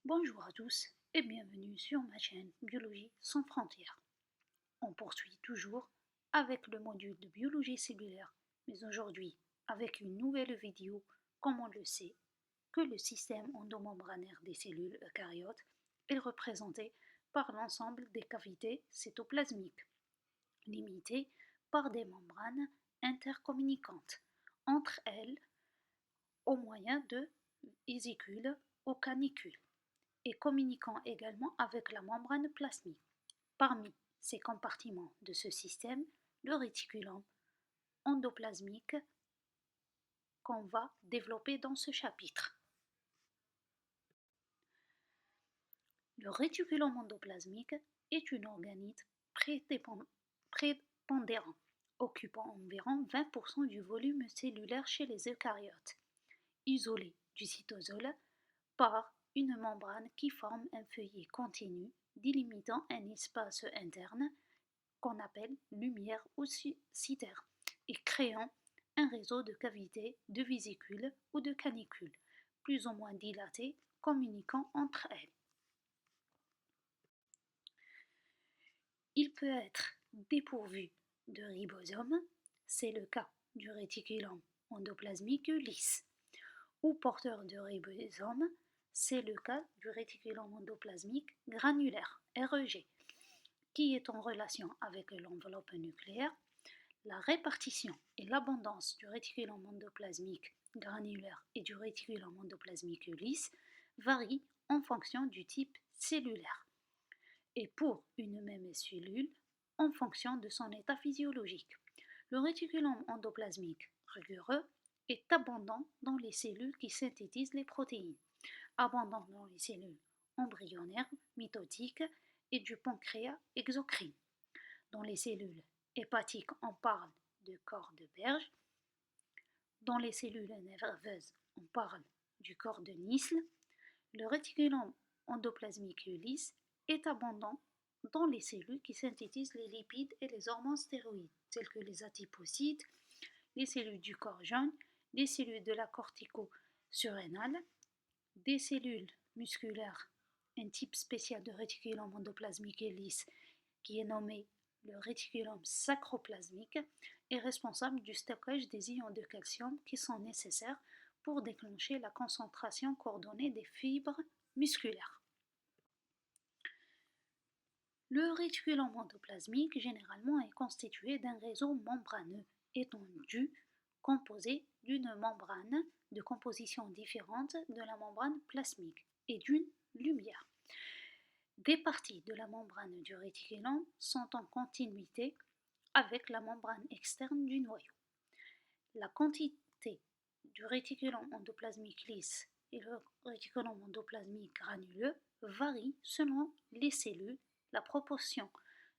Bonjour à tous et bienvenue sur ma chaîne Biologie sans frontières. On poursuit toujours avec le module de biologie cellulaire, mais aujourd'hui avec une nouvelle vidéo, comme on le sait, que le système endomembranaire des cellules eucaryotes est représenté par l'ensemble des cavités cytoplasmiques, limitées par des membranes intercommunicantes entre elles au moyen de vésicules ou canicules, et communiquant également avec la membrane plasmique. Parmi ces compartiments de ce système, le réticulum endoplasmique qu'on va développer dans ce chapitre. Le réticulum endoplasmique est un organite prépondérant, occupant environ 20% du volume cellulaire chez les eucaryotes, isolé du cytosol par une membrane qui forme un feuillet continu délimitant un espace interne qu'on appelle lumière ou cytère et créant un réseau de cavités, de vésicules ou de canicules, plus ou moins dilatées, communiquant entre elles. Il peut être dépourvu de ribosome, c'est le cas du réticulum endoplasmique lisse, ou porteur de ribosome, c'est le cas du réticulum endoplasmique granulaire, REG, qui est en relation avec l'enveloppe nucléaire. La répartition et l'abondance du réticulum endoplasmique granulaire et du réticulum endoplasmique lisse varient en fonction du type cellulaire et pour une même cellule en fonction de son état physiologique. Le réticulum endoplasmique rigoureux est abondant dans les cellules qui synthétisent les protéines, abondant dans les cellules embryonnaires, mitotiques et du pancréas exocrine. Dans les cellules hépatiques, on parle de corps de Berge. Dans les cellules nerveuses, on parle du corps de Nisle. Le réticulum endoplasmique lisse est abondant dans les cellules qui synthétisent les lipides et les hormones stéroïdes, telles que les adipocytes, les cellules du corps jaune, les cellules de la cortico-surrénale, des cellules musculaires, un type spécial de réticulum endoplasmique lisse qui est nommé le réticulum sacroplasmique est responsable du stockage des ions de calcium qui sont nécessaires pour déclencher la concentration coordonnée des fibres musculaires. Le réticulum endoplasmique généralement est constitué d'un réseau membraneux étendu composé d'une membrane de composition différente de la membrane plasmique et d'une lumière. Des parties de la membrane du réticulum sont en continuité avec la membrane externe du noyau. La quantité du réticulum endoplasmique lisse et le réticulum endoplasmique granuleux varie selon les cellules. La proportion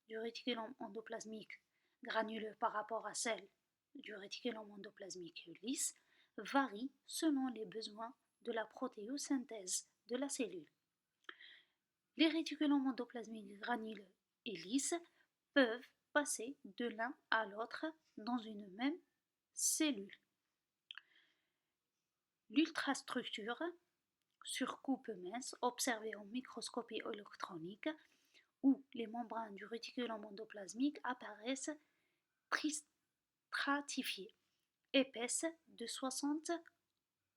du réticulum endoplasmique granuleux par rapport à celle du réticulum endoplasmique lisse varie selon les besoins de la protéosynthèse de la cellule. Les réticulums endoplasmiques granuleux et lisses peuvent passer de l'un à l'autre dans une même cellule. L'ultrastructure, surcoupe mince observée en microscopie électronique, où les membranes du réticulum endoplasmique apparaissent tristratifiées, épaisses de 60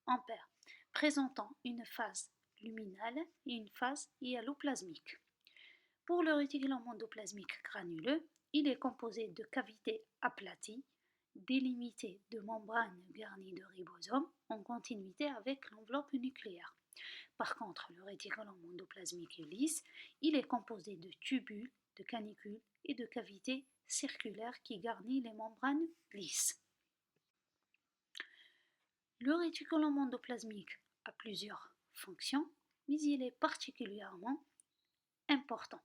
ampères, présentant une phase luminale et une phase hyaloplasmique. Pour le réticulum endoplasmique granuleux, il est composé de cavités aplaties, délimitées de membranes garnies de ribosomes en continuité avec l'enveloppe nucléaire. Par contre, le réticulum endoplasmique lisse, il est composé de tubules, de canicules et de cavités circulaires qui garnissent les membranes lisses. Le réticulum endoplasmique a plusieurs fonctions, mais il est particulièrement important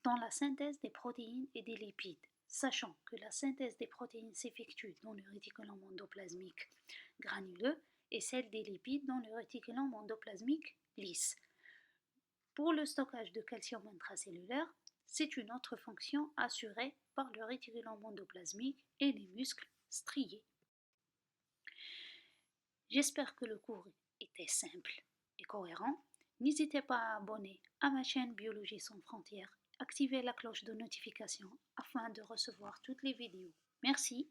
dans la synthèse des protéines et des lipides, sachant que la synthèse des protéines s'effectue dans le réticulum endoplasmique granuleux et celle des lipides dans le réticulum endoplasmique lisse. Pour le stockage de calcium intracellulaire, c'est une autre fonction assurée par le réticulum endoplasmique et les muscles striés. J'espère que le cours était simple et cohérent. N'hésitez pas à abonner à ma chaîne Biologie sans frontières, activez la cloche de notification afin de recevoir toutes les vidéos. Merci.